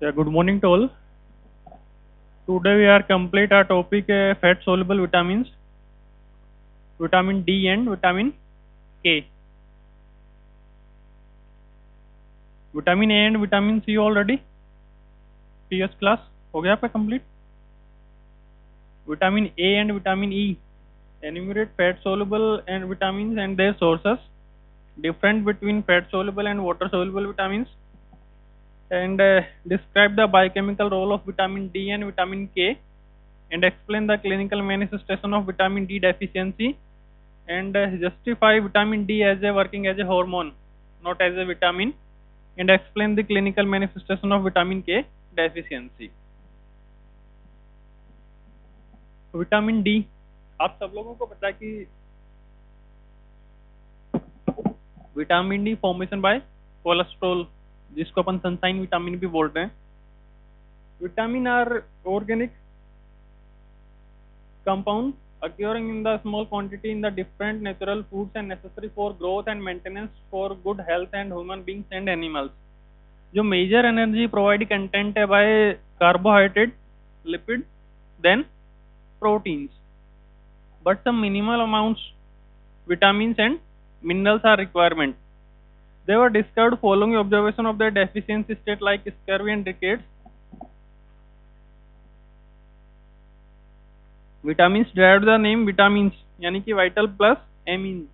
Yeah, good morning to all. Today we are complete our topic fat soluble vitamins, vitamin D and vitamin K. Vitamin A and vitamin C already previous class हो गया आपका complete. Vitamin A and vitamin E enumerate fat soluble and vitamins and their sources. Difference between fat soluble and water soluble vitamins and describe the biochemical role of vitamin D and vitamin K and explain the clinical manifestation of vitamin D deficiency and justify vitamin D as a working as a hormone, not as a vitamin, and explain the clinical manifestation of vitamin K deficiency. Vitamin D आप सब लोगों को पता है कि vitamin D formation by cholesterol, जिसको अपन sunshine vitamin भी बोलते हैं. Vitamin are organic compound occurring in the small quantity in the different natural foods and necessary for growth and maintenance for good health and human beings and animals. जो major energy provide content है by carbohydrate, lipid, then proteins, but some minimal amounts vitamins and minerals are requirement. They were discovered following observation of the deficiency state like scurvy and rickets. Vitamins derived the name vitamins यानी कि vital plus amines.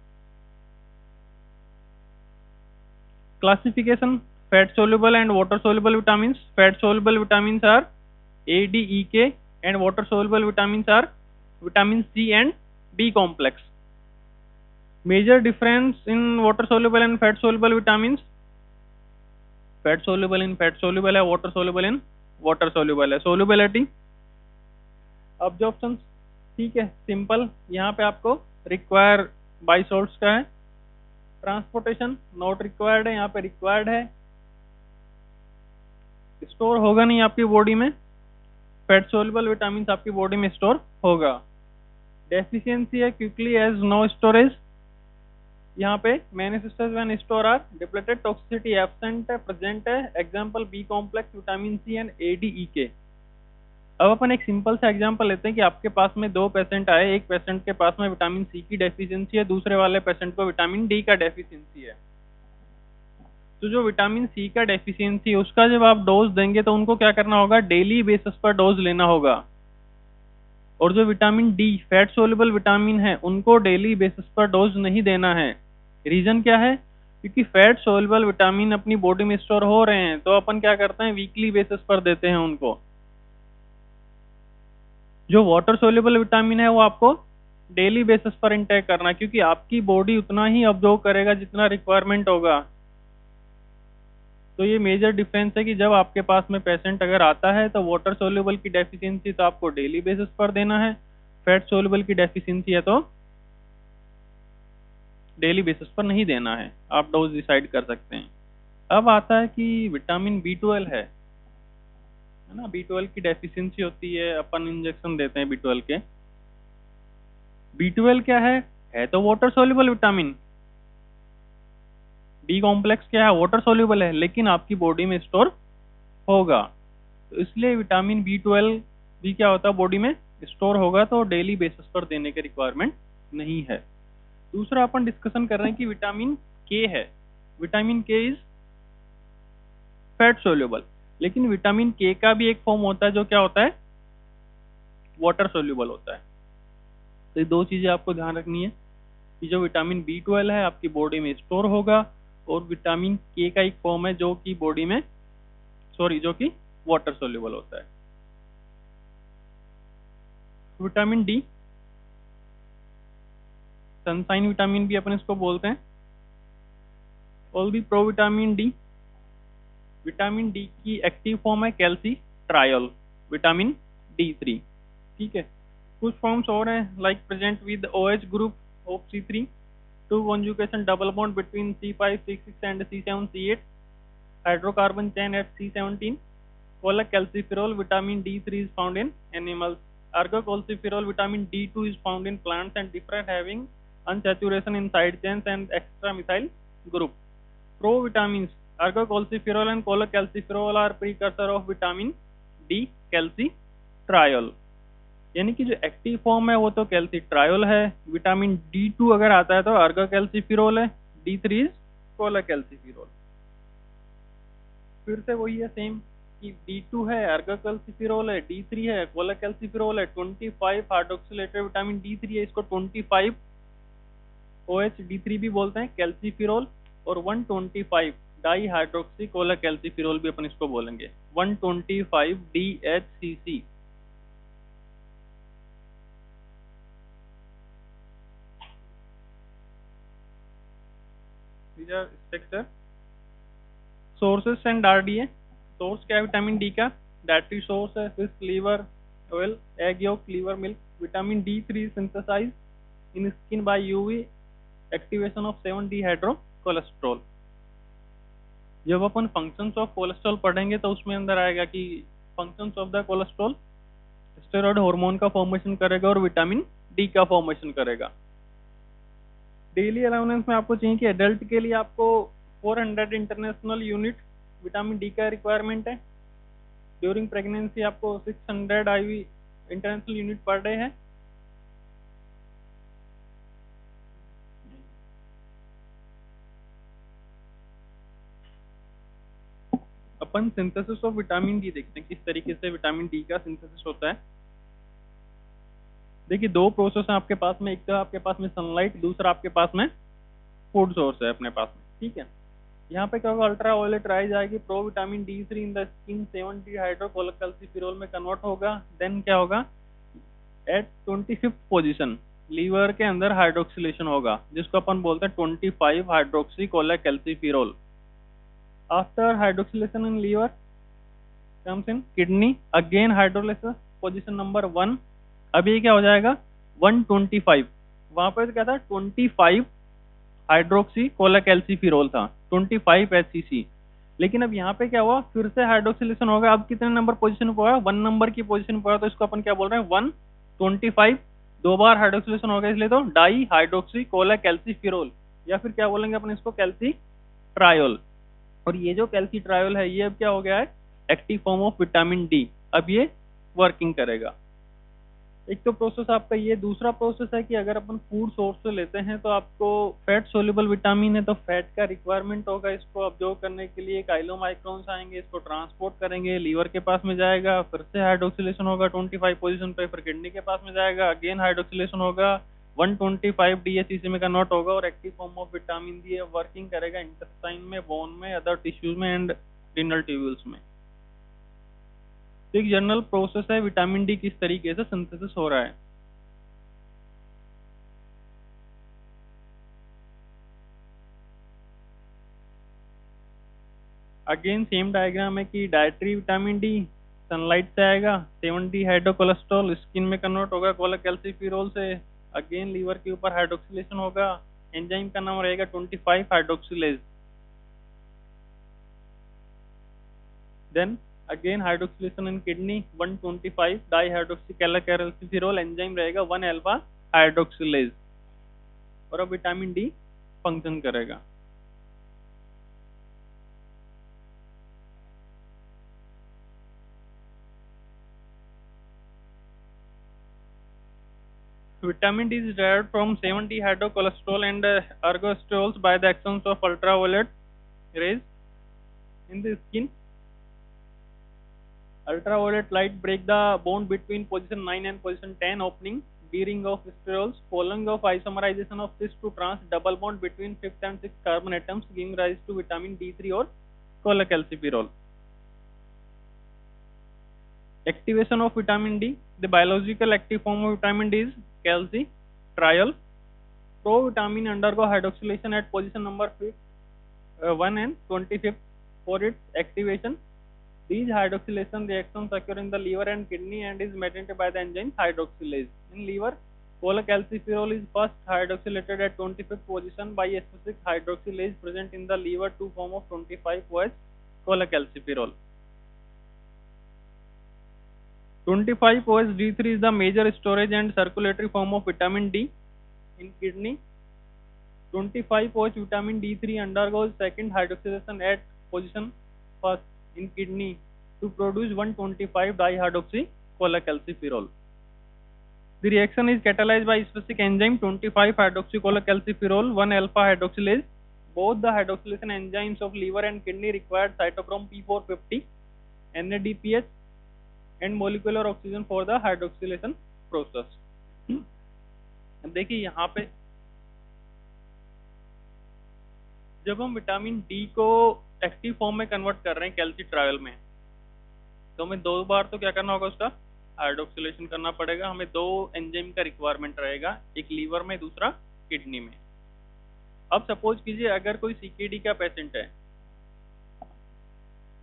Classification: fat soluble and water soluble vitamins. Fat soluble vitamins are A, D, E, K, and water soluble vitamins are vitamin C and B complex. Major difference in water soluble and fat soluble vitamins. Fat soluble in fat soluble है, water soluble in water soluble है. Solubility absorption ठीक है, simple. यहाँ पे आपको require by source का है. Transportation not required है, यहाँ पे रिक्वायर्ड है. स्टोर होगा नहीं आपकी बॉडी में, फैट सोल्यूबल विटामिन आपकी बॉडी में स्टोर होगा. डेफिशिएंसी है क्विकली एज नो स्टोरेज. यहाँ पे manifestation when store are depleted, toxicity absent है, प्रेजेंट है. Example B complex, vitamin C and ADEK. अब अपन एक सिंपल सा एग्जांपल लेते हैं कि आपके पास में दो पेशेंट आए. एक पेशेंट के पास में विटामिन सी की डेफिशिएंसी है, दूसरे वाले पेशेंट को विटामिन डी का डेफिशिएंसी है. तो जो विटामिन सी का डेफिशिएंसी उसका जब आप डोज देंगे तो उनको क्या करना होगा, डेली बेसिस पर डोज लेना होगा. और जो vitamin D fat soluble vitamin है उनको डेली बेसिस पर डोज नहीं देना है. रीजन क्या है? क्योंकि फैट सोल्यूबल विटामिन अपनी बॉडी में स्टोर हो रहे हैं, तो अपन क्या करते हैं, वीकली बेसिस पर देते हैं उनको. जो वाटर सोल्यूबल विटामिन है वो आपको डेली बेसिस पर इंटेक करना है, क्योंकि आपकी बॉडी उतना ही अब्जॉर्व करेगा जितना रिक्वायरमेंट होगा. तो ये मेजर डिफरेंस है कि जब आपके पास में पेशेंट अगर आता है तो वाटर सोल्यूबल की डेफिशिएंसी तो आपको डेली बेसिस पर देना है, फैट सोल्यूबल की डेफिशिएंसी है तो डेली बेसिस पर नहीं देना है. आप डोज डिसाइड कर सकते हैं. अब आता है कि विटामिन B12 है ना. B12 की डेफिशिएंसी होती है, अपन इंजेक्शन देते हैं B12 के. B12 क्या है तो water soluble vitamin. B complex क्या है, वाटर सोल्यूबल है, लेकिन आपकी बॉडी में स्टोर होगा. तो इसलिए विटामिन B12 भी क्या होता है, बॉडी में स्टोर होगा, तो डेली बेसिस पर देने की रिक्वायरमेंट नहीं है. दूसरा अपन डिस्कशन कर रहे हैं कि विटामिन के है. Vitamin K is fat soluble, लेकिन विटामिन के का भी एक फॉर्म होता है जो क्या होता है, वाटर सोल्यूबल होता है. तो ये दो चीजें आपको ध्यान रखनी है कि जो विटामिन B12 है आपकी बॉडी में स्टोर होगा, और विटामिन के का एक फॉर्म है जो कि बॉडी में जो कि वाटर सोल्यूबल होता है. विटामिन डी सनसाइन विटामिन भी अपन इसको बोलते हैं. All the pro vitamin D. Vitamin D की एक्टिव फॉर्म है कैल्सी ट्रायल, विटामिन D3. ठीक है. कुछ फॉर्म्स और हैं like present with OH group of C3, two conjugation double bond between C5C6 and C7C8, hydrocarbon chain at C17. Cholecalciferol vitamin D3 is found in animals. Ergocalciferol vitamin D2 is found in plants and different having unsaturation in side chains and extra methyl group. Provitamins Ergocalciferol and cholecalciferol are precursor of vitamin D calcitriol। यानी कि जो active form है वो तो कैल्सिट्रायोल है, vitamin D2 अगर आता है तो अर्गोकैल्सिफिरोल है, D3 इज कोलेकैल्सिफिरोल। फिर से वही है सेम कि D2 है, अर्गोकैल्सिफिरोल है, D3 है, कोलेकैल्सिफिरोल है, 25 हाइड्रोक्सिलेटेड विटामिन D3 है, इसको 25 OH D3 भी बोलते हैं कैल्सिफिरोल, और 125 डाई हाइड्रोक्सी कोलेकैल्सिफिरोल भी अपन इसको बोलेंगे, 125 DHCC। These are structure sources and RDA। Source क्या है विटामिन डी का? डायटरी सोर्स है fish liver oil, egg yolk, liver milk. Vitamin D3 synthesize in skin by UV activation of 7D hydro cholesterol. जब अपन functions of cholesterol पढ़ेंगे तो उसमें अंदर आएगा कि functions of the cholesterol steroid hormone का फॉर्मेशन करेगा और विटामिन डी का फॉर्मेशन करेगा। डेली अलाउंस में आपको चाहिए कि एडल्ट के लिए आपको 400 इंटरनेशनल यूनिट विटामिन डी का रिक्वायरमेंट है। ड्यूरिंग प्रेगनेंसी आपको 600 IV international unit per day है। अपन सिंथेसिस ऑफ विटामिन डी देखते हैं किस तरीके से विटामिन डी का सिंथेसिस होता है। देखिए दो प्रोसेस है आपके पास में, एक तो आपके पास में सनलाइट, दूसरा आपके पास में फूड सोर्स है अपने पास में, ठीक है। यहाँ पे क्या होगा, अल्ट्रा वायलेट राइज आएगी, pro vitamin D3 in the skin 7D हाइड्रोकोलेकैल्सिफिरोल में कन्वर्ट होगा। देन क्या होगा, एट 25th पोजीशन लीवर के अंदर हाइड्रोक्सिलेशन होगा, जिसको अपन बोलते हैं 25 hydroxy cholecalciferol. After hydroxylation in liver comes in kidney, again hydrolysis position number 1। अभी क्या हो जाएगा 125, वहां पर क्या था 25 हाइड्रोक्सी कोलेकैल्सिफिरोल था, 25 HCC। लेकिन अब यहाँ पे क्या हुआ, फिर से हाइड्रोक्सिलेशन होगा। अब कितने नंबर पोजीशन पर हुआ, 1 नंबर की पोजीशन पर हुआ, तो इसको अपन क्या बोल रहे हैं 125। दो बार हाइड्रोक्सिलेशन हो गया इसलिए तो डाई हाइड्रोक्सी कोलेकैल्सिफिरोल, या फिर क्या बोलेंगे अपन इसको कैल्सिट्रायोल। और ये जो कैल्सिट्रायोल है ये अब क्या हो गया है, active form of vitamin D. अब ये वर्किंग करेगा। एक तो प्रोसेस आपका ये, दूसरा प्रोसेस है कि अगर अपन फूड सोर्स से लेते हैं तो आपको फैट सोल्यूबल विटामिन है तो फैट का रिक्वायरमेंट होगा। इसको ऑब्जर्व करने के लिए काइलोमाइक्रोन्स आएंगे, इसको ट्रांसपोर्ट करेंगे, लीवर के पास में जाएगा, फिर से हाइड्रोक्सिलेशन होगा 25 पोजीशन पे, फिर किडनी के पास में जाएगा, अगेन हाइड्रोक्सिलेशन होगा, 125 DHCC में कन्वर्ट होगा और active form of vitamin D working करेगा इंटेस्टाइन में, बोन में, अदर टिश्यूज में एंड रीनल ट्यूब्यूल्स में। एक जनरल प्रोसेस है विटामिन डी किस तरीके से सिंथेसिस हो रहा है। अगेन सेम डायग्राम है कि डायट्री विटामिन डी सनलाइट से आएगा, 7D हाइड्रोकोलेस्ट्रॉल स्किन में कन्वर्ट होगा कोलेकैल्सिफिरोल से, अगेन लीवर के ऊपर हाइड्रोक्सिलेशन होगा, एंजाइम का नाम रहेगा 25 hydroxylase. Then again hydroxylation in kidney 125 di hydroxy cholecalciferol, enzyme रहेगा 1 अल्फा हाइड्रोक्सिलेज, और अब विटामिन डी फंक्शन करेगा। Vitamin D is derived from 7D hydrocholesterol and ergosterols by the actions of ultraviolet rays in the skin. Ultraviolet light break the bond between position 9 and position 10, opening bearing of sterols, following of isomerization of cis to trans double bond between 5th and 6th carbon atoms, giving rise to vitamin D3 or cholecalciferol. Activation of vitamin D. The biological active form of vitamin D is calcitriol. Provitamin undergo hydroxylation at position number 1 and 25th for its activation. These hydroxylation reactions occur in the liver and kidney and is mediated by the enzyme hydroxylase. In liver, cholecalciferol is first hydroxylated at 25th position by a specific hydroxylase present in the liver to form of 25-OH cholecalciferol. 25-OH D3 is the major storage and circulatory form of vitamin D in kidney. 25-OH vitamin D3 undergoes second hydroxylation at position first in kidney to produce 125 dihydroxycholecalciferol. The reaction is catalyzed by specific enzyme 25 hydroxycholecalciferol 1 alpha hydroxylase. Both the hydroxylation enzymes of liver and kidney require cytochrome P450, NADPH, and molecular oxygen for the hydroxylation process. अब देखिए यहाँ पे जब हम vitamin D को active form में convert कर रहे हैं कैल्सिट्रायल में, तो हमें 2 बार तो क्या करना होगा, उसका हाइड्रोक्सिलेशन करना पड़ेगा. हमें 2 एंजाइम का रिक्वायरमेंट रहेगा, एक लीवर में, दूसरा किडनी में. अब सपोज कीजिए अगर कोई सीकेडी का पेशेंट है,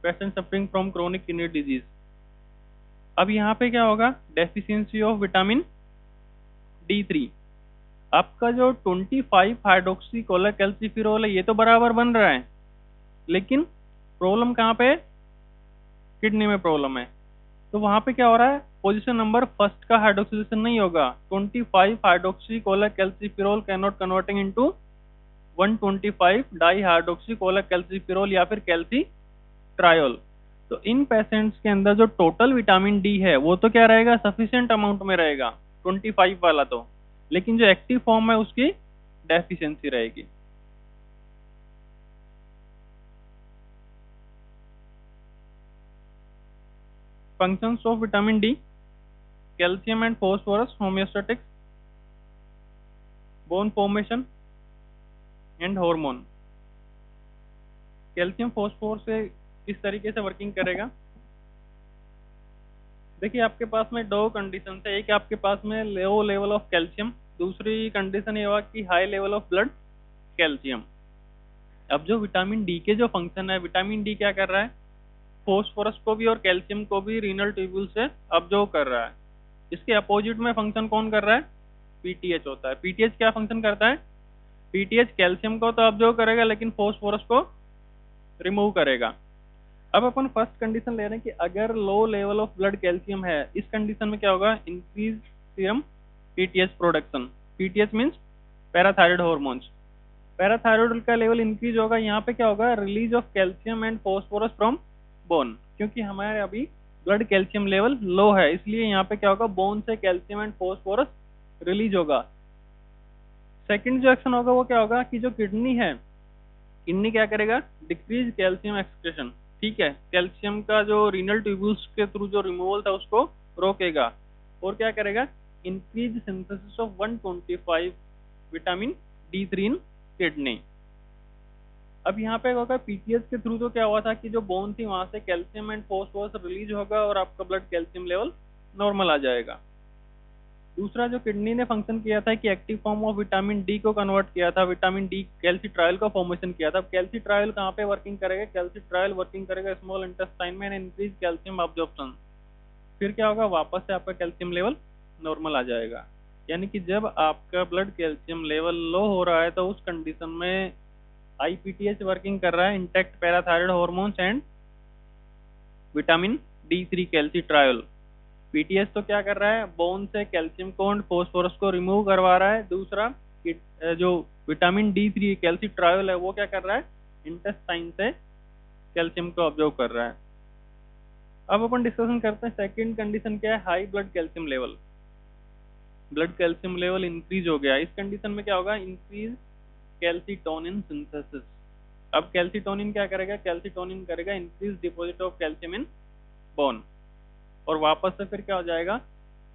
patient suffering from chronic kidney disease. अब यहाँ पे क्या होगा, डेफिशिएंसी ऑफ विटामिन D3. आपका जो 25 हाइड्रोक्सीकोलेकैल्सिफेरॉल है ये तो बराबर बन रहा है, लेकिन प्रॉब्लम कहाँ पे है, किडनी में प्रॉब्लम है. तो वहां पे क्या हो रहा है, पोजीशन नंबर फर्स्ट का हाइड्रोक्सिलेशन नहीं होगा. 25 हाइड्रोक्सीकोलेकैल्सिफेरॉल कैन नॉट कन्वर्टिंग इनटू 125 डाईहाइड्रोक्सीकोलेकैल्सिफेरॉल या फिर कैल्सिट्रायोल. तो इन पेशेंट्स के अंदर जो टोटल विटामिन डी है वो तो क्या रहेगा, सफिशिएंट अमाउंट में रहेगा 25 वाला तो, लेकिन जो एक्टिव फॉर्म है उसकी डेफिशिएंसी रहेगी. Functions of vitamin D, calcium and phosphorus, homeostatics, bone formation and hormone. Calcium phosphorus से किस तरीके से वर्किंग करेगा, देखिए आपके पास में 2 कंडीशन है. एक आपके पास में लो लेवल ऑफ कैल्शियम, दूसरी कंडीशन ये हुआ कि high level of blood calcium. अब जो विटामिन डी के जो फंक्शन है, विटामिन डी क्या कर रहा है, फॉस्फोरस को भी और कैल्शियम को भी रीनल ट्यूब्यूल से अब्जॉर्व कर रहा है. इसके अपोजिट में फंक्शन कौन कर रहा है, पीटीएच होता है. पीटीएच क्या फंक्शन करता है, पीटीएच कैल्शियम को तो अब्जॉर्व करेगा लेकिन फॉस्फोरस को रिमूव करेगा. अब अपन फर्स्ट कंडीशन ले रहे हैं कि अगर low level of blood calcium है, इस कंडीशन में क्या होगा, increase serum PTH production. PTH means parathyroid hormones. Parathyroid का लेवल इंक्रीज होगा. यहाँ पे क्या होगा, release of calcium and phosphorus from bone, क्योंकि हमारे अभी ब्लड कैल्शियम लेवल लो है, इसलिए यहाँ पे क्या होगा, बोन से कैल्शियम एंड फॉस्फोरस रिलीज होगा. सेकंड जो एक्शन होगा वो क्या होगा कि जो किडनी है, किडनी क्या करेगा, डिक्रीज कैल्शियम एक्सक्रीशन. ठीक है, कैल्शियम का जो रीनल ट्यूब्यूल्स के थ्रू जो रिमूवल था उसको रोकेगा. और क्या करेगा, increase synthesis of 125 vitamin D3 in kidney. अब यहाँ पे होगा पीटीएच के थ्रू तो क्या हुआ था कि जो बोन थी वहां से कैल्शियम एंड फॉस्फोरस रिलीज होगा और आपका ब्लड कैल्शियम लेवल नॉर्मल आ जाएगा. दूसरा जो किडनी ने फंक्शन किया था कि active form of vitamin D को कन्वर्ट किया था, विटामिन डी कैल्सिट्रायल का फॉर्मेशन किया था. कैल्सिट्रायल कहाँ पे वर्किंग करेगा, कैल्सिट्रायल वर्किंग करेगा स्मॉल इंटेस्टाइन में, इंक्रीज कैल्शियम अब्जॉर्प्शन. फिर क्या होगा, वापस से आपका कैल्शियम लेवल नॉर्मल आ जाएगा. यानी कि जब आपका ब्लड कैल्शियम लेवल लो हो रहा है तो उस कंडीशन में आईपीटीएच वर्किंग कर रहा है, intact parathyroid hormones and vitamin D3 calcitriol. PTH तो क्या कर रहा है, बोन से कैल्शियम को और फॉस्फोरस को रिमूव करवा रहा है. दूसरा जो विटामिन D3 कैल्सिट्रायल है वो क्या कर रहा है, इंटेस्टाइन से कैल्शियम को ऑब्जर्व कर रहा है. अब अपन डिस्कशन करते हैं सेकंड कंडीशन क्या है, high blood calcium level. Blood calcium level increase हो गया. इस कंडीशन में क्या होगा, इंक्रीज कैल्सिटोनिन सिंथेसिस. अब कैल्सिटोनिन क्या करेगा, कैल्सिटोनिन करेगा increase deposit of calcium in bone, और वापस से फिर क्या हो जाएगा,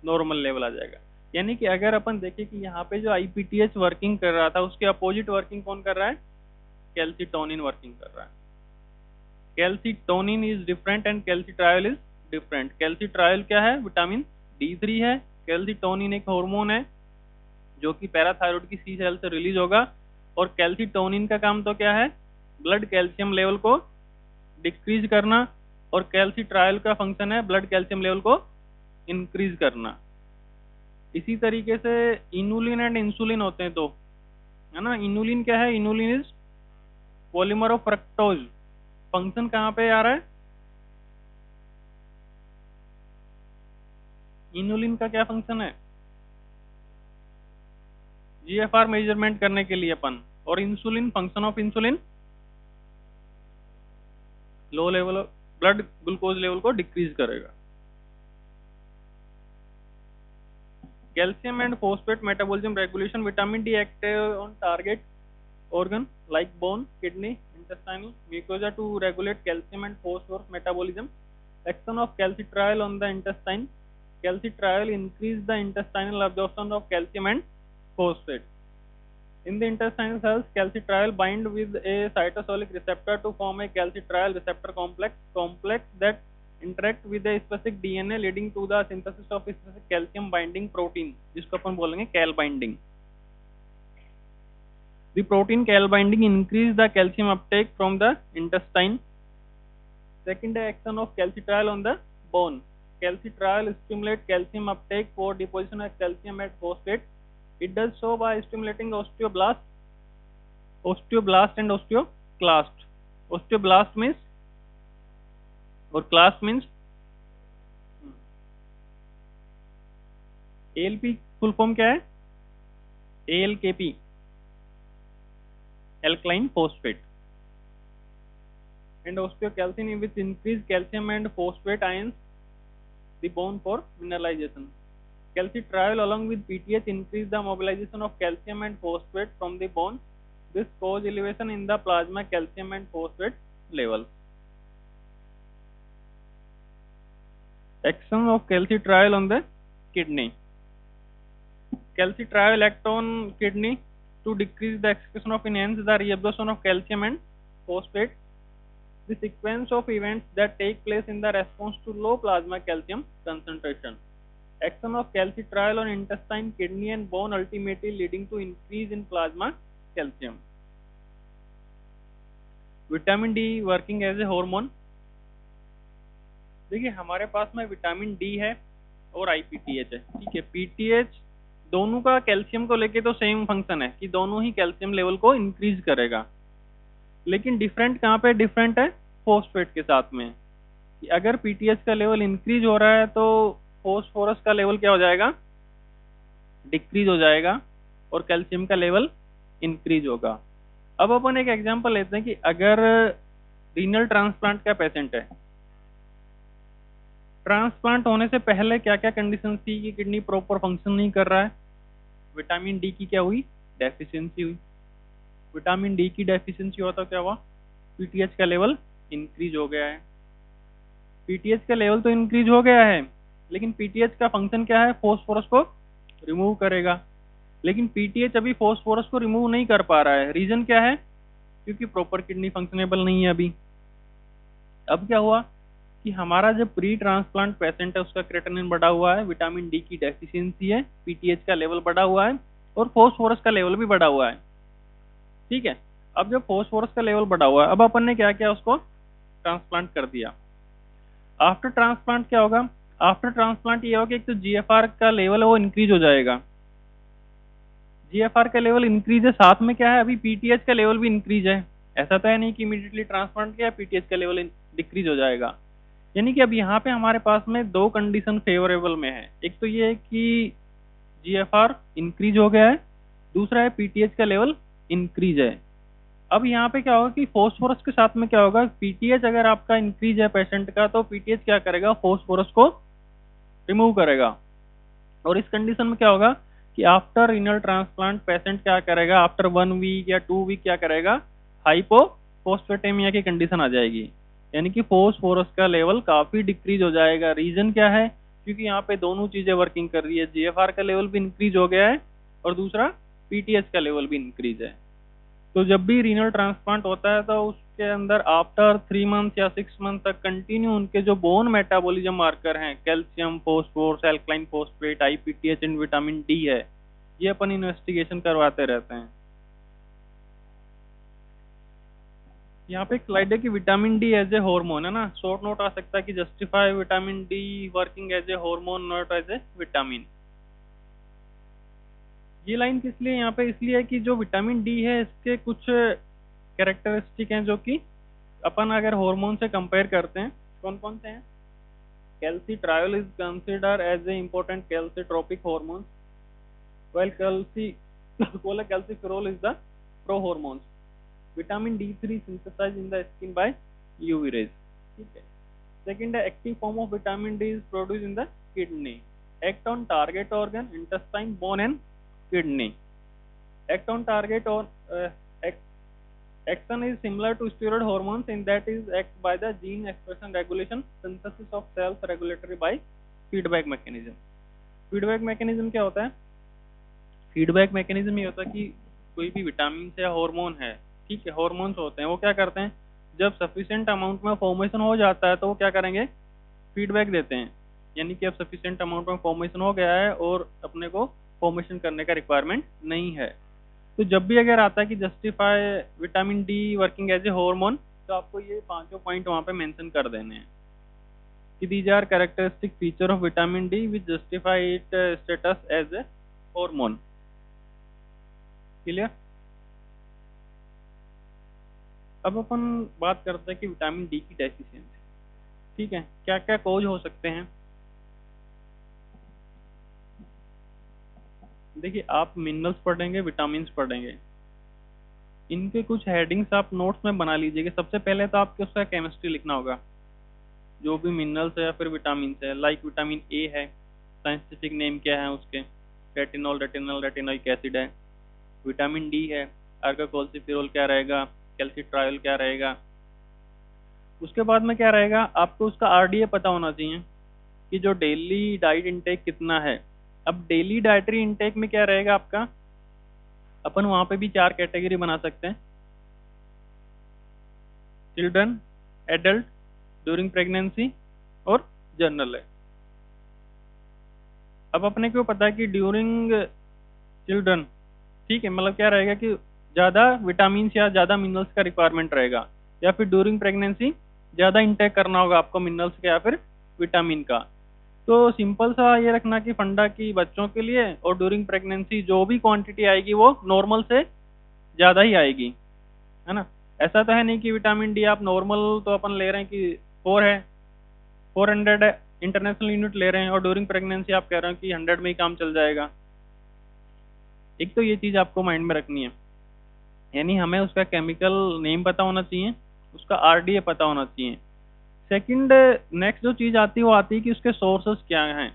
नॉर्मल लेवल आ जाएगा. यानी कि अगर अपन देखें कि यहाँ पे जो आईपीटीएच वर्किंग कर रहा था उसके अपोजिट वर्किंग कौन कर रहा है, कैल्सिटोनिन वर्किंग कर रहा है. Calcitonin is different and calcitriol is different. Calcitriol क्या है, विटामिन D3 है. कैल्सिटोनिन एक हार्मोन है जो कि पैराथायराइड की सी सेल से रिलीज होगा. और कैल्सिटोनिन का काम तो क्या है, ब्लड कैल्शियम लेवल को डिक्रीज करना, और कैल्सिट्रायल का फंक्शन है ब्लड कैल्शियम लेवल को इंक्रीज करना. इसी तरीके से इनुलिन एंड इंसुलिन होते हैं दो, है ना. इनुलिन क्या है, inulin is polymer of fructose. Function कहाँ पे आ रहा है, इनुलिन का क्या फंक्शन है, जीएफआर मेजरमेंट करने के लिए अपन. और insulin, function of insulin low level blood glucose level को डिक्रीज करेगा। Calcium and phosphate metabolism regulation, vitamin D act on target organ like bone, kidney, intestinal mucosa to regulate calcium and phosphorus metabolism. Action of calcitriol on the intestine. Calcitriol increase the intestinal absorption of calcium and phosphate. In the intestinal cells, calcitriol bind with a cytosolic receptor to form a calcitriol receptor complex that interact with a specific DNA leading to the synthesis of a specific calcium binding protein, जिसको अपन बोलेंगे cal binding. The protein cal binding increase the calcium uptake from the intestine. Second action of calcitriol on the bone. Calcitriol stimulate calcium uptake for deposition of calcium and phosphate. It does so by stimulating osteoblast and osteoclast. Osteoblast means or clast means ALP full form क्या है? ALKP, alkaline phosphate, and osteocalcin which increase calcium and phosphate ions the bone for mineralization. Calcitriol along with PTH increase the mobilization of calcium and phosphate from the bone. This cause elevation in the plasma calcium and phosphate levels. Action of calcitriol on the kidney. Calcitriol act on kidney to decrease the excretion of enhance the reabsorption of calcium and phosphate. The sequence of events that take place in the response to low plasma calcium concentration. Action of calcitriol on intestine, kidney and bone ultimately leading to increase in plasma calcium. Vitamin D working as a hormone. देखिए हमारे पास में vitamin D है और आईपीटीएच है, ठीक है। PTH दोनों का कैल्शियम को लेके तो सेम फंक्शन है कि दोनों ही कैल्शियम लेवल को इंक्रीज करेगा, लेकिन डिफरेंट कहाँ पे डिफरेंट है? फोस्फेट के साथ में। कि अगर पीटीएच का लेवल इंक्रीज हो रहा है तो फोस्फोरस का लेवल क्या हो जाएगा? डिक्रीज हो जाएगा और कैल्शियम का लेवल इंक्रीज होगा। अब अपन एक एग्जांपल लेते हैं कि अगर रीनल ट्रांसप्लांट का पेशेंट है, ट्रांसप्लांट होने से पहले क्या क्या कंडीशन थी कि किडनी प्रॉपर फंक्शन नहीं कर रहा है? विटामिन डी की क्या हुई? डेफिशिएंसी हुई। विटामिन डी की डेफिशिएंसी हुआ तो क्या हुआ? पीटीएच का लेवल इंक्रीज हो गया है। पीटीएच का लेवल तो इंक्रीज हो गया है, लेकिन पीटीएच का फंक्शन क्या है? फोस्फोरस को रिमूव करेगा, लेकिन पीटीएच अभी फोस्फोरस को रिमूव नहीं कर पा रहा है। रीजन क्या है? क्योंकि प्रॉपर किडनी फंक्शनेबल नहीं है अभी। अब क्या हुआ कि हमारा जो प्री ट्रांसप्लांट पेशेंट है उसका क्रेटिनिन बढ़ा हुआ है, विटामिन डी की डेफिशिएंसी है, पीटीएच का लेवल बढ़ा हुआ है और फोस्फोरस का लेवल भी बढ़ा हुआ है, ठीक है। अब जब फोस्फोरस का लेवल बढ़ा हुआ है, अब अपन ने क्या किया? उसको ट्रांसप्लांट कर दिया। आफ्टर ट्रांसप्लांट क्या होगा? आफ्टर ट्रांसप्लांट ये होगा कि एक तो जीएफआर का लेवल है वो इंक्रीज हो जाएगा। जीएफआर का लेवल इंक्रीज है, साथ में क्या है? अभी पीटीएच का लेवल भी इंक्रीज है। ऐसा तो है नहीं कि इमीडिएटली ट्रांसप्लांट किया पीटीएच का लेवल डिक्रीज हो जाएगा। यानी कि अब यहाँ पे हमारे पास में दो कंडीशन फेवरेबल में है। एक तो ये है कि जीएफआर इंक्रीज हो गया है, दूसरा है पीटीएच का लेवल इंक्रीज है। अब यहाँ पे क्या होगा कि फोस्फोरस के साथ में क्या होगा? पीटीएच अगर आपका इंक्रीज है पेशेंट का, तो पीटीएच क्या करेगा? फोस्फोरस को रिमूव करेगा। और इस कंडीशन में क्या होगा कि आफ्टर रीनल ट्रांसप्लांट पेशेंट क्या करेगा? आफ्टर 1 वीक या 2 वीक क्या करेगा? हाइपोफोस्फेटेमिया की कंडीशन आ जाएगी, यानी कि फोस्फोरस का लेवल काफी डिक्रीज हो जाएगा। रीजन क्या है? क्योंकि यहाँ पे दोनों चीजें वर्किंग कर रही है, जीएफआर का लेवल भी इंक्रीज हो गया है और दूसरा पीटीएच का लेवल भी इंक्रीज है। तो जब भी रीनल ट्रांसप्लांट होता है तो उसके अंदर आफ्टर 3 मंथ या 6 मंथ तक कंटिन्यू उनके जो बोन मेटाबॉलिज्म मार्कर हैं, calcium, phosphorus, alkaline phosphate, IPTH and vitamin D है, ये अपन इन्वेस्टिगेशन करवाते रहते हैं। यहाँ पे एक स्लाइड है कि vitamin D as a hormone है ना, शॉर्ट नोट आ सकता है कि justify vitamin D working as a hormone not as a vitamin. ये लाइन किस लिए यहाँ पे? इसलिए है कि जो विटामिन डी है इसके कुछ कैरेक्टरिस्टिक हैं जो कि अपन अगर हार्मोन से कंपेयर करते हैं, कौन कौन से हैं? Calcitriol is consider as a important calcitropic hormone, while calciferol is the pro hormone. Vitamin D3 synthesized in the skin by UV rays. ठीक है। सेकंड है active form of vitamin D is produce in the kidney, act on target organ, intestine, bone and kidney. Act on target और action is similar to steroid hormones in that is act by the gene expression regulation synthesis of cells regulatory by feedback mechanism। Feedback mechanism क्या होता है? Feedback mechanism ये होता है कि कोई भी विटामिन या हार्मोन है, ठीक है, हार्मोन्स होते हैं, वो क्या करते हैं, जब सफिशिएंट अमाउंट में फॉर्मेशन हो जाता है तो वो क्या करेंगे, फीडबैक देते हैं, यानी कि अब सफिशिएंट अमाउंट में फॉर्मेशन हो गया है और अपने को फॉर्मेशन करने का रिक्वायरमेंट नहीं है। तो जब भी अगर आता है कि justify vitamin D working as a hormone, तो आपको ये पांचों पॉइंट वहां पे मेंशन कर देने हैं कि these are characteristic feature of vitamin D which justify it status as a hormone. Clear? अब अपन बात करते हैं कि विटामिन डी की डेफिशिएंसी, ठीक है, क्या क्या कॉज हो सकते हैं। देखिए, आप मिनरल्स पढ़ेंगे, विटामिन्स पढ़ेंगे, इनके कुछ हेडिंग्स आप नोट्स में बना लीजिएगा। सबसे पहले तो आपको उसका केमिस्ट्री लिखना होगा, जो भी मिनरल्स है या फिर विटामिन है। लाइक विटामिन ए है, साइंटिफिक नेम क्या है उसके, रेटिनॉल, रेटिनोइक एसिड है। विटामिन डी है, आर्गोकोल्सिफेरॉल क्या रहेगा, कैल्सिट्रायोल क्या रहेगा। उसके बाद में क्या रहेगा, आपको उसका आरडीए पता होना चाहिए कि जो डेली डाइट इंटेक कितना है। अब डेली डाइटरी इंटेक में क्या रहेगा आपका, अपन वहां पे भी 4 कैटेगरी बना सकते हैं, चिल्ड्रन, एडल्ट, ड्यूरिंग प्रेगनेंसी और जनरल है। अब अपने को पता है कि ड्यूरिंग चिल्ड्रन, ठीक है, मतलब क्या रहेगा कि ज़्यादा विटामिन या ज़्यादा मिनरल्स का रिक्वायरमेंट रहेगा, या फिर ड्यूरिंग प्रेगनेंसी ज़्यादा इंटेक करना होगा आपको मिनरल्स का या फिर विटामिन का। तो सिंपल सा ये रखना कि फंडा की बच्चों के लिए और ड्यूरिंग प्रेगनेंसी जो भी क्वांटिटी आएगी वो नॉर्मल से ज़्यादा ही आएगी, है ना। ऐसा तो है नहीं कि विटामिन डी आप नॉर्मल तो अपन ले रहे हैं कि 4 है, 400 इंटरनेशनल यूनिट ले रहे हैं और ड्यूरिंग प्रेगनेंसी आप कह रहे हो कि 100 में ही काम चल जाएगा। एक तो ये चीज़ आपको माइंड में रखनी है, यानी हमें उसका केमिकल नेम पता होना चाहिए, उसका आरडीए पता होना चाहिए। सेकंड, नेक्स्ट जो चीज़ आती है वो आती है कि उसके सोर्सेस क्या हैं।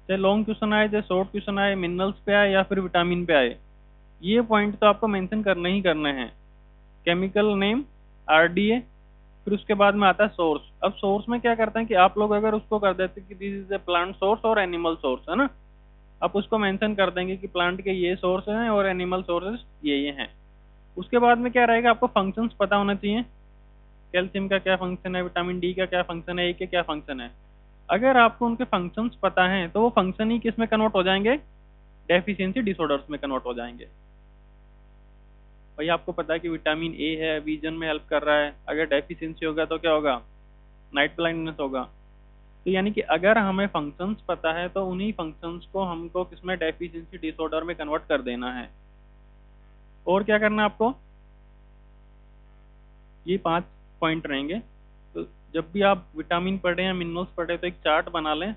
चाहे लॉन्ग क्वेश्चन आए, चाहे शॉर्ट क्वेश्चन आए, मिनरल्स पे आए या फिर विटामिन पे आए, ये पॉइंट तो आपको मेंशन करना ही करना है। केमिकल नेम, आरडीए, फिर उसके बाद में आता है सोर्स। अब सोर्स में क्या करते हैं कि आप लोग अगर उसको कर देते कि this is a plant source और एनिमल सोर्स, है ना, आप उसको मेंशन कर देंगे कि प्लांट के ये सोर्स हैं और एनिमल सोर्सेस ये हैं। उसके बाद में क्या रहेगा, आपको फंक्शंस पता होना चाहिए, कैल्शियम का क्या फंक्शन है, विटामिन डी का क्या फंक्शन है, ए के क्या फंक्शन है। अगर आपको उनके फंक्शंस पता हैं तो वो फंक्शन ही किस में कन्वर्ट हो जाएंगे, डेफिशिएंसी डिसऑर्डर्स में कन्वर्ट हो जाएंगे। भाई आपको पता है कि विटामिन ए है, विजन में हेल्प कर रहा है, अगर डेफिशिएंसी होगा तो क्या होगा, नाइट ब्लाइंडनेस होगा। तो यानी कि अगर हमें फंक्शंस पता है तो उन्हीं फंक्शंस को हमको किसमें, डेफिशिएंसी डिसऑर्डर में कन्वर्ट कर देना है। और क्या करना है आपको, ये 5 पॉइंट रहेंगे। तो जब भी आप विटामिन पढ़े या मिनरल्स पढ़े तो एक चार्ट बना लें,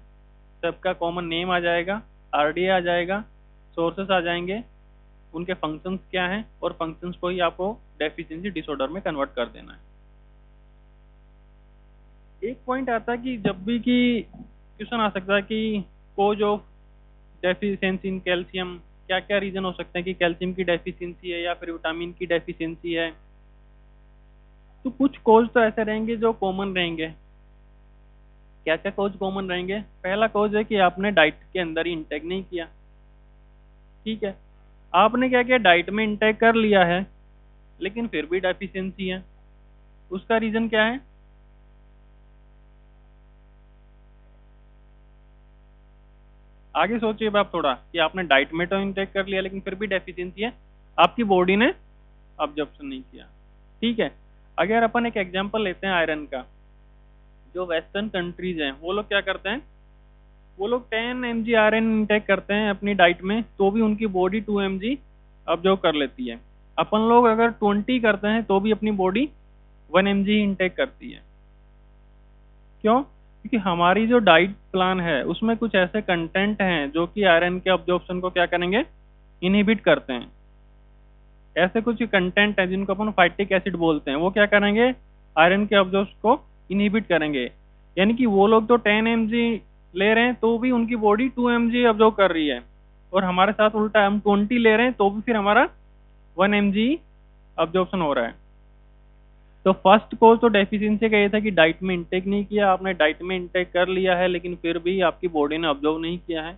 सबका कॉमन नेम आ जाएगा, आरडीए आ जाएगा, सोर्सेस आ जाएंगे, उनके फंक्शंस क्या हैं और फंक्शंस को ही आपको डेफिशिएंसी डिसऑर्डर में कन्वर्ट कर देना है। एक पॉइंट आता है कि जब भी कि क्वेश्चन आ सकता है कि cause of deficiency in calcium, क्या क्या रीजन हो सकते हैं कि कैल्शियम की डेफिशिएंसी है या फिर विटामिन की डेफिशिएंसी है। तो कुछ कोज तो ऐसे रहेंगे जो कॉमन रहेंगे। क्या क्या कोज कॉमन रहेंगे, पहला कोज है कि आपने डाइट के अंदर ही इंटेक नहीं किया, ठीक है, आपने क्या किया, डाइट में इंटेक कर लिया है लेकिन फिर भी डेफिशिएंसी है। उसका रीजन क्या है, आगे सोचिए आप थोड़ा कि आपने डाइट में तो इंटेक कर लिया लेकिन फिर भी डेफिशिएंसी है, आपकी बॉडी ने अब्जॉर्प्शन नहीं किया, ठीक है। अगर अपन एक एग्जांपल लेते हैं आयरन का, जो वेस्टर्न कंट्रीज हैं वो लोग क्या करते हैं, वो लोग 10 mg आयरन इंटेक करते हैं अपनी डाइट में तो भी उनकी बॉडी 2 mg अब्जॉर्ब कर लेती है। अपन लोग अगर 20 करते हैं तो भी अपनी बॉडी 1 mg ही इंटेक करती है। क्यों? क्योंकि हमारी जो डाइट प्लान है उसमें कुछ ऐसे कंटेंट हैं जो कि आयरन के अब्जॉर्प्शन को क्या करेंगे, इनहिबिट करते हैं। ऐसे कुछ कंटेंट हैं जिनको अपन फाइटिक एसिड बोलते हैं, वो क्या करेंगे, आयरन के अब्जॉर्प्शन को इनहिबिट करेंगे। यानी कि वो लोग तो 10 mg ले रहे हैं तो भी उनकी बॉडी 2 mg अब्जॉर्व कर रही है, और हमारे साथ उल्टा हम 20 ले रहे हैं तो भी फिर हमारा 1 mg अब्जॉर्प्शन हो रहा है। तो फर्स्ट कॉज तो डेफिशिएंसी का ये था कि डाइट में इंटेक नहीं किया, आपने डाइट में इंटेक कर लिया है लेकिन फिर भी आपकी बॉडी ने अब्जॉर्व नहीं किया है,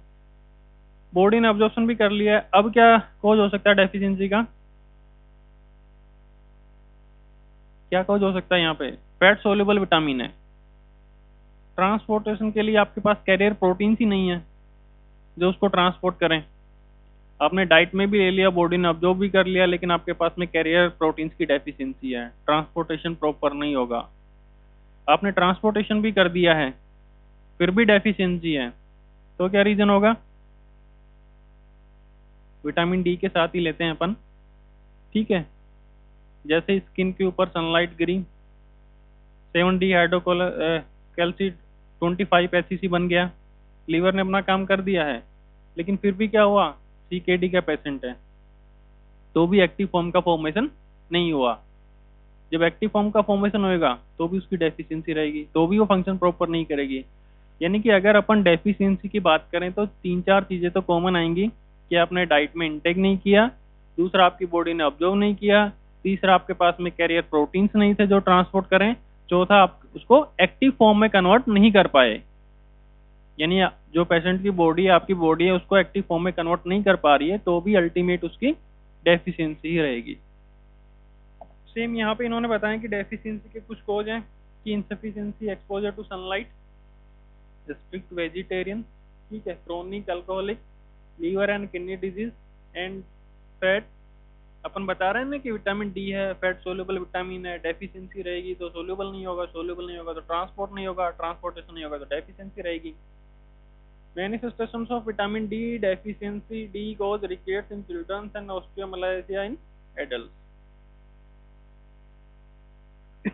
बॉडी ने अब्जॉर्प्शन भी कर लिया है। अब क्या कॉज हो सकता है डेफिशिएंसी का? क्या कॉज हो सकता है यहाँ पे? फैट सोल्यूबल विटामिन है। ट्रांसपोर्टेशन के लिए आपके पास कैरियर प्रोटीन्स ही नहीं है जो उसको ट्रांसपोर्ट करें। आपने डाइट में भी ले लिया, बॉडी ने अब्जॉर्ब भी कर लिया, लेकिन आपके पास में कैरियर प्रोटीन्स की डेफिशिएंसी है, ट्रांसपोर्टेशन प्रॉपर नहीं होगा। आपने ट्रांसपोर्टेशन भी कर दिया है फिर भी डेफिशिएंसी है, तो क्या रीजन होगा? विटामिन डी के साथ ही लेते हैं अपन, ठीक है। जैसे स्किन के ऊपर सनलाइट गिरी, 7D हाइड्रोक्लोरस 25 HCC बन गया, लीवर ने अपना काम कर दिया है, लेकिन फिर भी क्या हुआ? CKD का पेशेंट है तो भी एक्टिव फॉर्म का फॉर्मेशन नहीं हुआ। जब एक्टिव फॉर्म का फॉर्मेशन होएगा तो भी उसकी डेफिशिएंसी रहेगी, तो भी वो फंक्शन प्रॉपर नहीं करेगी। यानी कि अगर अपन डेफिशिएंसी की बात करें तो 3-4 चीजें तो कॉमन आएंगी कि आपने डाइट में इंटेक नहीं किया, दूसरा आपकी बॉडी ने ऑब्जर्व नहीं किया, तीसरा आपके पास में कैरियर प्रोटीन्स नहीं थे जो ट्रांसपोर्ट करें, चौथा आप उसको एक्टिव फॉर्म में कन्वर्ट नहीं कर पाए। यानी जो पेशेंट की बॉडी है, आपकी बॉडी है, उसको एक्टिव फॉर्म में कन्वर्ट नहीं कर पा रही है तो भी अल्टीमेट उसकी डेफिशिएंसी ही रहेगी। सेम यहाँ पे इन्होंने बताया कि डेफिशिएंसी के कुछ कॉज हैं कि insufficiency exposure to sunlight, strict vegetarian, ठीक है, chronic alcoholic, liver and kidney disease and fat. अपन बता रहे हैं ना कि विटामिन डी है, फैट सोल्यूबल विटामिन है, डेफिशिएंसी रहेगी तो सोल्यूबल नहीं होगा, सोल्यूबल नहीं होगा तो ट्रांसपोर्ट नहीं होगा, ट्रांसपोर्टेशन नहीं होगा तो डेफिशिएंसी रहेगी। Manifestations of vitamin D deficiency: D cause rickets in children and osteomalacia in adults.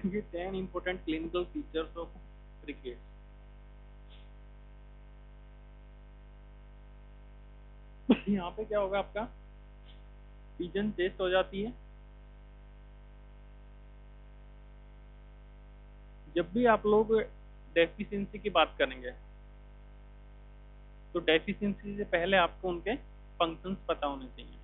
ये 10 important clinical features of rickets. यहाँ पे क्या होगा? आपका पिजन चेस्ट हो जाती है। जब भी आप लोग डेफिशिएंसी की बात करेंगे तो डेफिशिएंसी से पहले आपको उनके फंक्शंस पता होने चाहिए।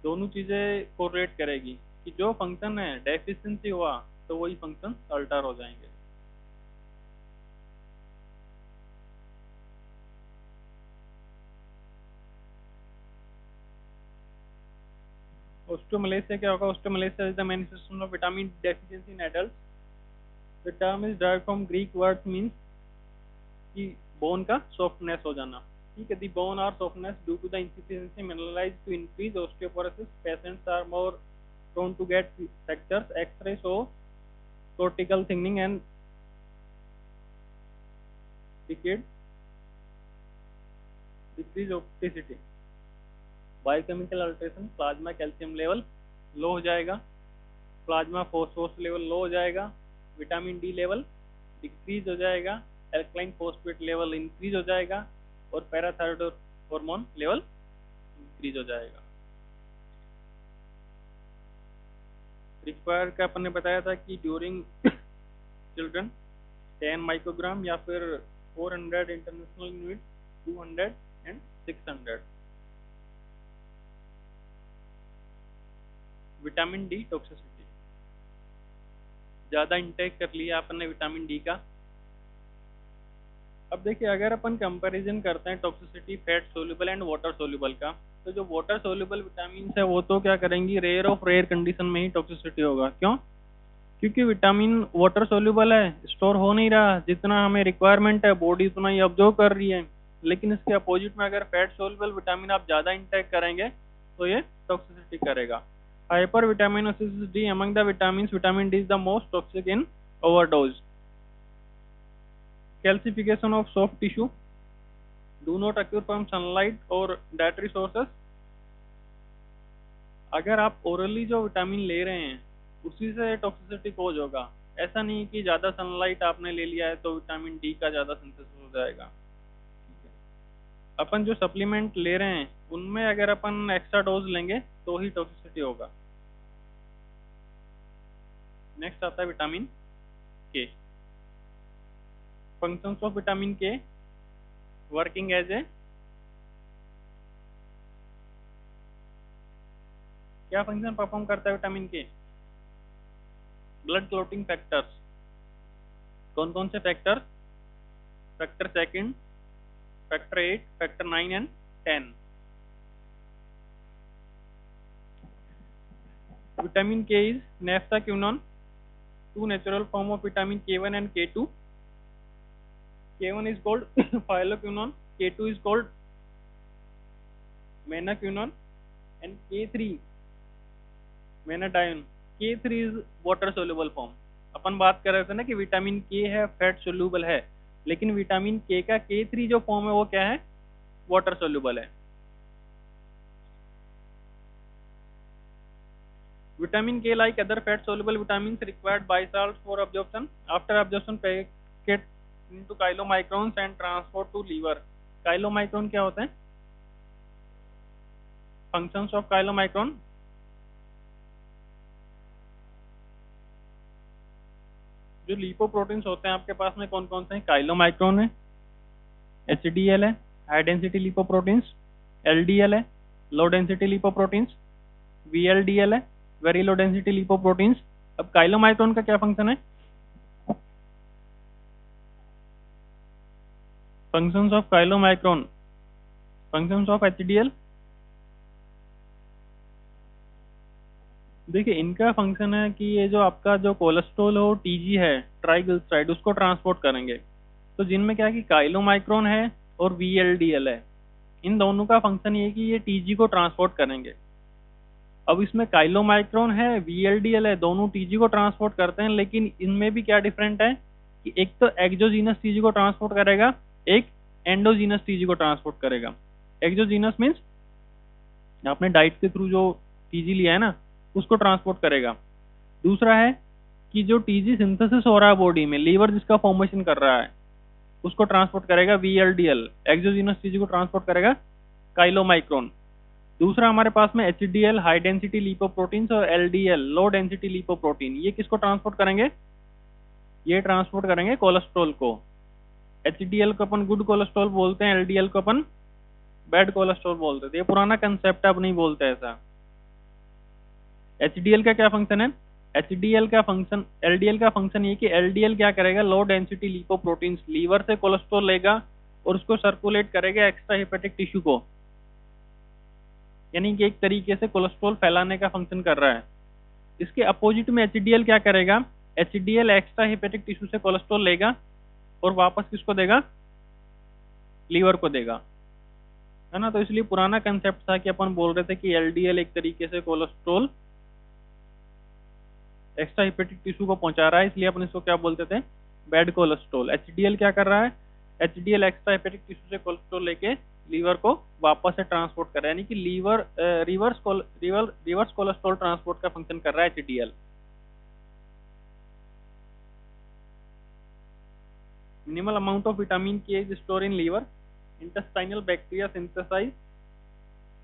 दोनों चीजें कोरिलेट करेगी कि जो फंक्शन है डेफिशिएंसी हुआ तो वही फंक्शन अल्टर हो जाएंगे। Osteomalacia क्या होगा? Osteomalacia is the manifestation of vitamin deficiency in adults. The term is derived from Greek word means कि बोन का सॉफ्टनेस हो जाना, ठीक है। The bone are softness due to the insufficiency mineralized to increase osteoporosis. Patients are more prone to get fractures. X-ray show cortical thinning and decayed, decrease opticity. Biochemical alteration, plasma calcium level low हो जाएगा, plasma phosphorus level low हो जाएगा, vitamin D level decrease हो जाएगा, alkaline phosphate level increase हो जाएगा और parathyroid hormone level increase हो जाएगा। रिक्वायर का अपन ने बताया था कि ड्यूरिंग चिल्ड्रन 10 माइक्रोग्राम या फिर 400 international unit, 200 and 600। Vitamin D toxicity, ज्यादा इंटेक कर लिया अपन ने विटामिन डी का। अब देखिए अगर अपन कंपैरिजन करते हैं toxicity fat soluble and water soluble का, तो जो वाटर सोल्यूबल विटामिन है वो तो क्या करेंगी, रेयर ऑफ रेयर कंडीशन में ही टॉक्सिसिटी होगा। क्यों? क्योंकि विटामिन वाटर सोल्यूबल है, स्टोर हो नहीं रहा, जितना हमें रिक्वायरमेंट है बॉडी उतना ही ऑब्जर्व कर रही है। लेकिन इसके अपोजिट में अगर फैट सोल्यूबल विटामिन आप ज्यादा इंटेक करेंगे तो ये टॉक्सिसिटी करेगा। Hypervitaminosis D among the vitamins, vitamin D is the most toxic in overdose. Calcification of soft tissue do not occur from sunlight or dietary sources. अगर आप ओरली जो vitamin ले रहे हैं उसी से टॉक्सिसिटी कोज होगा। ऐसा नहीं कि ज्यादा सनलाइट आपने ले लिया है तो विटामिन डी का ज्यादा सिंथेसिस हो जाएगा। अपन जो सप्लीमेंट ले रहे हैं उनमें अगर अपन एक्स्ट्रा डोज लेंगे तो ही टॉक्सिसिटी होगा। नेक्स्ट आता है विटामिन के। फंक्शंस ऑफ विटामिन के, वर्किंग एज ए, क्या फंक्शन परफॉर्म करता है विटामिन के? Blood clotting factors. कौन कौन से factor? Factor second, factor 8, factor 9 and 10। Vitamin K is naphtha-quinone, two natural form of vitamin K1 and K2. K1 is called phylloquinone, K2 is called menaquinone, and K3 menadione. K3 is water soluble form. अपन बात कर रहे थे ना कि vitamin के है fat soluble है, लेकिन विटामिन के का K3 जो फॉर्म है वो क्या है? वाटर सोल्यूबल है। Vitamin K, like other fat soluble vitamins, required bile salts for absorption. After absorption, packet into chylomicrons and transport to liver. Chylomicron क्या होता है? Functions of chylomicron. जो लिपोप्रोटीन्स होते हैं आपके पास में कौन कौन से हैं? काइलोमाइक्रोन है, HDL है, हाई डेंसिटी लिपोप्रोटीन्स, LDL है, लो डेंसिटी लिपोप्रोटीन्स, VLDL है, वेरी लो डेंसिटी लिपोप्रोटीन्स। अब काइलोमाइक्रोन का क्या फंक्शन है? Functions of chylomicron, functions of HDL। देखिए इनका फंक्शन है कि ये जो आपका जो कोलेस्ट्रॉल हो TG है, ट्राइग्लिसराइड, उसको ट्रांसपोर्ट करेंगे। तो जिनमें क्या है कि काइलोमाइक्रोन है और VLDL है, इन दोनों का फंक्शन ये है कि ये TG को ट्रांसपोर्ट करेंगे। अब इसमें काइलोमाइक्रोन है, VLDL है, दोनों TG को ट्रांसपोर्ट करते हैं, लेकिन इनमें भी क्या डिफरेंट है कि एक तो एक्सोजीनस TG को ट्रांसपोर्ट करेगा, एक एंडोजीनस TG को ट्रांसपोर्ट करेगा। एक्सोजीनस मीन्स आपने डाइट के थ्रू जो TG लिया है ना, उसको ट्रांसपोर्ट करेगा। दूसरा है कि जो TG सिंथेसिस हो रहा है बॉडी में, लीवर जिसका फॉर्मेशन कर रहा है, उसको ट्रांसपोर्ट करेगा VLDL। एक्सोजीनस TG को ट्रांसपोर्ट करेगा काइलोमाइक्रोन। दूसरा हमारे पास में HDL, हाई डेंसिटी लिपोप्रोटीन्स, और LDL, लो डेंसिटी लिपोप्रोटीन। ये किसको ट्रांसपोर्ट करेंगे? ये ट्रांसपोर्ट करेंगे कोलेस्ट्रॉल को। HDL को अपन गुड कोलेस्ट्रॉल बोलते हैं, LDL को अपन बैड कोलेस्ट्रॉल बोलते थे। ये पुराना कंसेप्ट है, अब नहीं बोलते ऐसा। HDL का क्या फंक्शन है? HDL का फंक्शन, LDL का फंक्शन ये कि LDL क्या करेगा? लो डेंसिटी लिपोप्रोटीन्स, लीवर से कोलेस्ट्रॉल लेगा और उसको सर्कुलेट करेगा एक्स्ट्रा हेपेटिक टिश्यू को, यानी कि एक तरीके से कोलेस्ट्रॉल फैलाने का फंक्शन कर रहा है। इसके अपोजिट में HDL क्या करेगा? HDL एक्स्ट्रा हेपेटिक टिश्यू से कोलेस्ट्रॉल लेगा और वापस किसको देगा? लीवर को देगा, है ना। तो इसलिए पुराना कंसेप्ट था कि अपन बोल रहे थे कि LDL एक तरीके से कोलेस्ट्रॉल एक्स्ट्रा हेपेटिक टिश्यू को पहुंचा रहा है, इसलिए अपन इसको क्या बोलते थे? Bad cholesterol. HDL क्या कर रहा है? HDL एक्स्ट्रा हेपेटिक टिश्यू से कोलेस्ट्रॉल लेके लीवर को वापस से ट्रांसपोर्ट कर रहा है, यानी कि लीवर रिवर्स कोलेस्ट्रॉल ट्रांसपोर्ट का फंक्शन कर रहा है HDL। Minimal amount of vitamin K is store in liver. Intestinal bacteria synthesize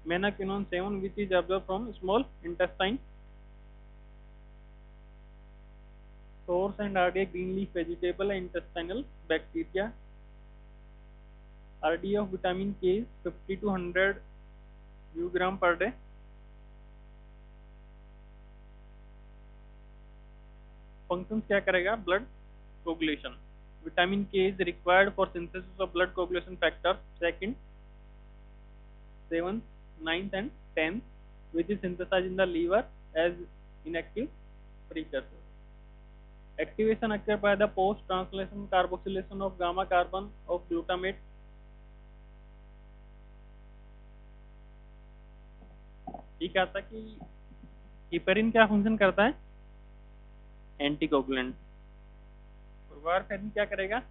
menaquinone 7 which is absorbed from small intestine. Source and RDA green leaf vegetable intestinal bacteria. RDA of vitamin K is 50 to 100 mg per day. Functions क्या करेगा? Blood coagulation. Vitamin K is required for synthesis of blood coagulation factors 2nd, 7th, 9th and 10th, which is synthesized in the liver as inactive precursor. Activation occurs by the post-translation carboxylation of gamma carbon of glutamate. ये क्या था कि heparin क्या function करता है? Anticoagulant. और warfarin क्या करेगा?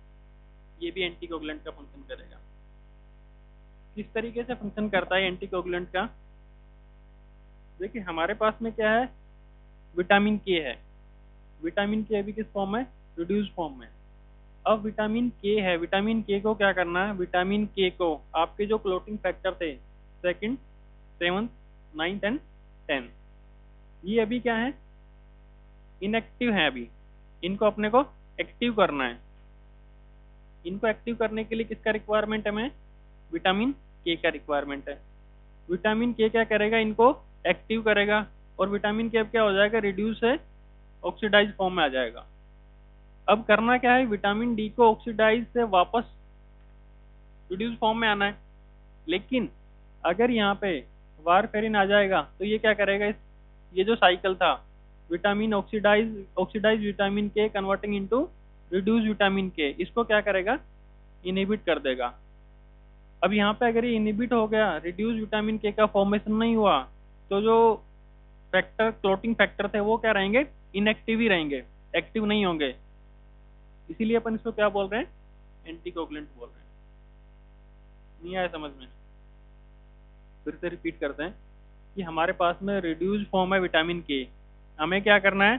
ये भी एंटीकोगुलेंट का फंक्शन करेगा। किस तरीके से फंक्शन करता है एंटीकोगुलेंट का? देखिए हमारे पास में क्या है? विटामिन के है। विटामिन के अभी किस फॉर्म में? रिड्यूस फॉर्म में। अब विटामिन के है, विटामिन के को क्या करना है? विटामिन के को आपके जो क्लोटिंग फैक्टर थे 2nd, 7th, 9th and 10th, ये अभी क्या है? इनएक्टिव हैं अभी, इनको अपने को एक्टिव करना है। इनको एक्टिव करने के लिए किसका रिक्वायरमेंट है हमें? विटामिन के का रिक्वायरमेंट है। विटामिन के क्या करेगा? इनको एक्टिव करेगा, और विटामिन के अब क्या हो जाएगा? रिड्यूस है, ऑक्सीडाइज फॉर्म में आ जाएगा। अब करना क्या है? विटामिन डी को ऑक्सीडाइज से वापस रिड्यूस फॉर्म में आना है। लेकिन अगर यहाँ पे वारफेरिन आ जाएगा तो ये क्या करेगा? ये जो साइकिल था, विटामिन ऑक्सीडाइज विटामिन के कन्वर्टिंग इनटू रिड्यूस विटामिन के, इसको क्या करेगा? इनहिबिट कर देगा। अब यहाँ पे अगर ये इनहिबिट हो गया, रिड्यूस विटामिन के का फॉर्मेशन नहीं हुआ, तो जो फैक्टर, क्लोटिंग फैक्टर थे, वो क्या रहेंगे? इनएक्टिव ही रहेंगे, एक्टिव नहीं होंगे। इसीलिए अपन इसको क्या बोल रहे हैं? एंटीकोगुलेंट बोल रहे हैं। नहीं आया समझ में? फिर से रिपीट करते हैं कि हमारे पास में रिड्यूस फॉर्म है विटामिन के, हमें क्या करना है?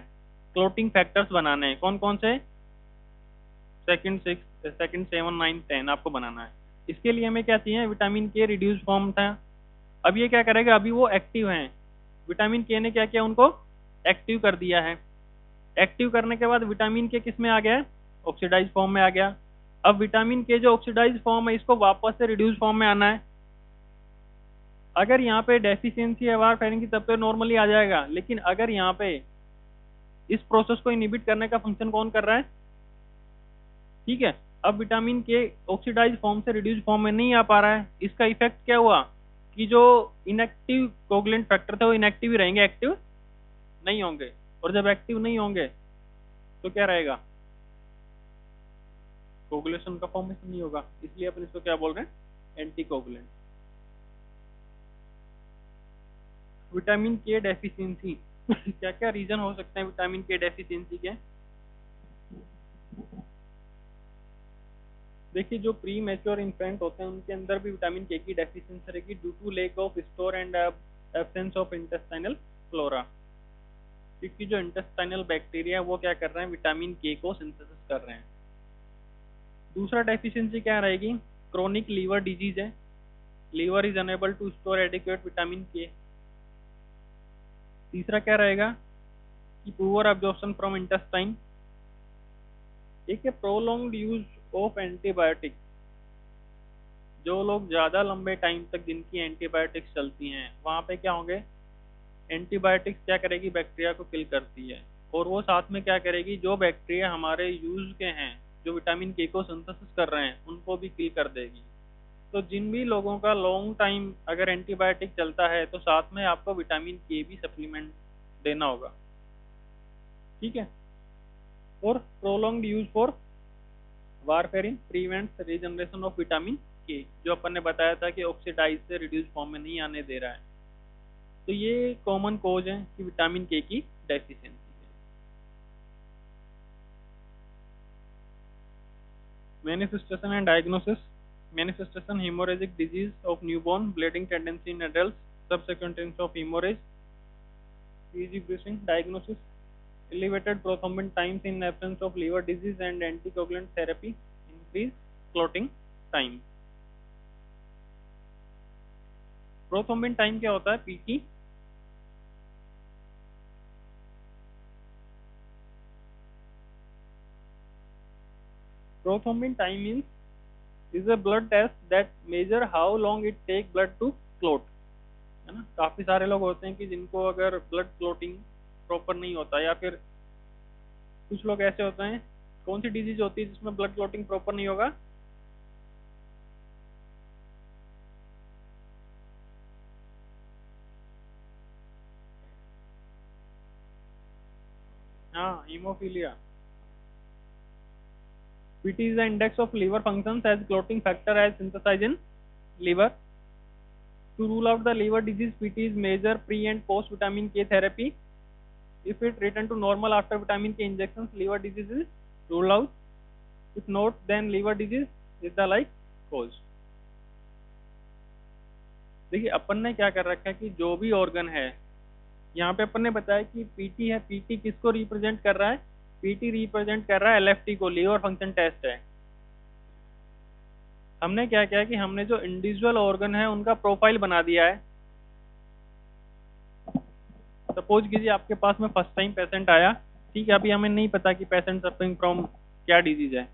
क्लोटिंग फैक्टर्स बनाने हैं। कौन कौन से? सेकंड 6, सेकंड 7, 9, 10 आपको बनाना है। इसके लिए हमें क्या चाहिए? विटामिन के रिड्यूस फॉर्म था। अब ये क्या करेगा? अभी वो एक्टिव हैं, विटामिन के ने क्या किया? उनको एक्टिव कर दिया है। एक्टिव करने के बाद विटामिन के किस में आ गया? ऑक्सीडाइज फॉर्म में आ गया। अब विटामिन के जो ऑक्सीडाइज फॉर्म है, इसको वापस से रिड्यूस फॉर्म में आना है। अगर यहाँ पे डेफिशिएंसी है वारफेरिन की, तब तो नॉर्मली आ जाएगा। लेकिन अगर यहाँ पे इस प्रोसेस को इनहिबिट करने का फंक्शन कौन कर रहा है? ठीक है, अब विटामिन के ऑक्सीडाइज फॉर्म से रिड्यूस फॉर्म में नहीं आ पा रहा है। इसका इफेक्ट क्या हुआ कि जो इनएक्टिव कोगुलेंट फैक्टर थे वो इनएक्टिव ही रहेंगे, एक्टिव नहीं होंगे। और जब एक्टिव नहीं होंगे तो क्या रहेगा? कोगुलेशन का फॉर्मेशन नहीं होगा। इसलिए अपन इसको क्या बोल रहे हैं? एंटीकोगुलेंट। विटामिन के डेफिशिएंसी क्या क्या रीजन हो सकते हैं विटामिन के डेफिशिएंसी के? देखिए, जो प्री मैच्योर इन्फेंट होते हैं उनके अंदर भी विटामिन के की डेफिशिएंसी रहेगी, due to lack of store and absence of intestinal flora. क्योंकि जो इंटेस्टाइनल बैक्टीरिया वो क्या कर रहे हैं? विटामिन के को सिंथेसिस कर रहे हैं। दूसरा डेफिशिएंसी क्या रहेगी? क्रोनिक लीवर डिजीज है, liver is unable to store adequate vitamin K. तीसरा क्या रहेगा? कि पुअर एब्जॉर्प्शन फ्रॉम इंटेस्टाइन। एक है प्रोलॉन्ग्ड यूज ऑफ एंटीबायोटिक। जो लोग ज्यादा लंबे टाइम तक जिनकी एंटीबायोटिक्स चलती हैं, वहां पे क्या होंगे? एंटीबायोटिक्स क्या करेगी? बैक्टीरिया को किल करती है। और वो साथ में क्या करेगी? जो बैक्टीरिया हमारे यूज के हैं, जो विटामिन के को सिंथेसिस कर रहे हैं, उनको भी किल कर देगी। तो जिन भी लोगों का लॉन्ग टाइम अगर एंटीबायोटिक चलता है, तो साथ में आपको विटामिन के भी सप्लीमेंट देना होगा। ठीक है। और prolonged use for warfarin prevents regeneration of vitamin के, जो अपन ने बताया था कि ऑक्सीडाइज से रिड्यूस फॉर्म में नहीं आने दे रहा है। तो ये कॉमन कोज है कि विटामिन के की डेफिशिएंसी है। Manifestation and diagnosis. Manifestation: haemorrhagic disease of newborn, bleeding tendency in adults, subsequent of haemorrhage, easy breathing. Diagnosis: elevated prothrombin times in absence of liver disease and anticoagulant therapy, increase clotting time. Prothrombin time क्या होता है? PT. Prothrombin time means is a blood test that measure how long it take blood to clot, है ना। काफी सारे लोग होते हैं कि जिनको अगर ब्लड क्लोटिंग प्रॉपर नहीं होता, या फिर कुछ लोग ऐसे होते हैं, कौन सी डिजीज होती है जिसमें ब्लड क्लोटिंग प्रॉपर नहीं होगा? हाँ, haemophilia. PT is the index of liver functions as clotting factor as synthesized in liver. To rule out the liver disease, PT is measure pre and post vitamin K therapy. If it return to normal after vitamin K injections, liver disease is ruled out. If not, then liver disease is the like cause. देखिए, अपन ने क्या कर रखा है कि जो भी organ है, यहाँ पे अपन ने बताया कि पीटी है। पीटी किसको रिप्रेजेंट कर रहा है? पीटी रिप्रेजेंट कर रहा है एलएफटी को, लीवर फंक्शन टेस्ट है। हमने क्या किया कि हमने जो इंडिविजुअल ऑर्गन है उनका प्रोफाइल बना दिया है। सपोज कीजिए आपके पास में फर्स्ट टाइम पेशेंट आया, ठीक है, अभी हमें नहीं पता कि पेशेंट सफरिंग फ्रॉम क्या डिजीज है।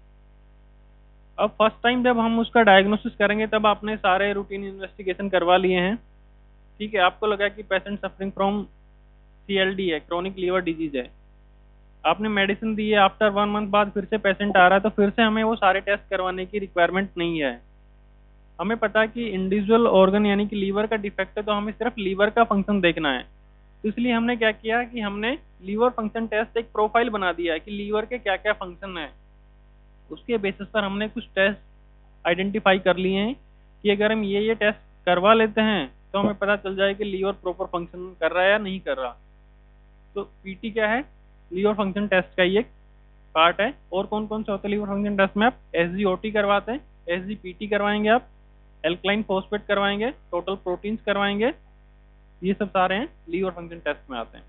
अब फर्स्ट टाइम जब हम उसका डायग्नोसिस करेंगे तब आपने सारे रूटीन इन्वेस्टिगेशन करवा लिए हैं, ठीक है, आपको लगा कि पेशेंट सफरिंग फ्रॉम CLD है, क्रोनिक लीवर डिजीज है, आपने मेडिसिन दी है, आफ्टर 1 मंथ बाद फिर से पेशेंट आ रहा है, तो फिर से हमें वो सारे टेस्ट करवाने की रिक्वायरमेंट नहीं है। हमें पता है कि इंडिविजुअल ऑर्गन यानी कि लीवर का डिफेक्ट है, तो हमें सिर्फ लीवर का फंक्शन देखना है। तो इसलिए हमने क्या किया कि हमने लीवर फंक्शन टेस्ट एक प्रोफाइल बना दिया है कि लीवर के क्या क्या फंक्शन है। उसके बेसिस पर हमने कुछ टेस्ट आइडेंटिफाई कर लिए हैं कि अगर हम ये टेस्ट करवा लेते हैं तो हमें पता चल जाए कि लीवर प्रॉपर फंक्शन कर रहा है या नहीं कर रहा। तो PT क्या है? लीवर फंक्शन टेस्ट का ही एक पार्ट है। और कौन कौन से होते हैं लीवर फंक्शन टेस्ट में? आप SGOT करवाते हैं, SGPT करवाएंगे, आप एल्कलाइन फॉस्फेट करवाएंगे, टोटल प्रोटीन्स करवाएंगे, ये सब सारे हैं लीवर फंक्शन टेस्ट में आते हैं।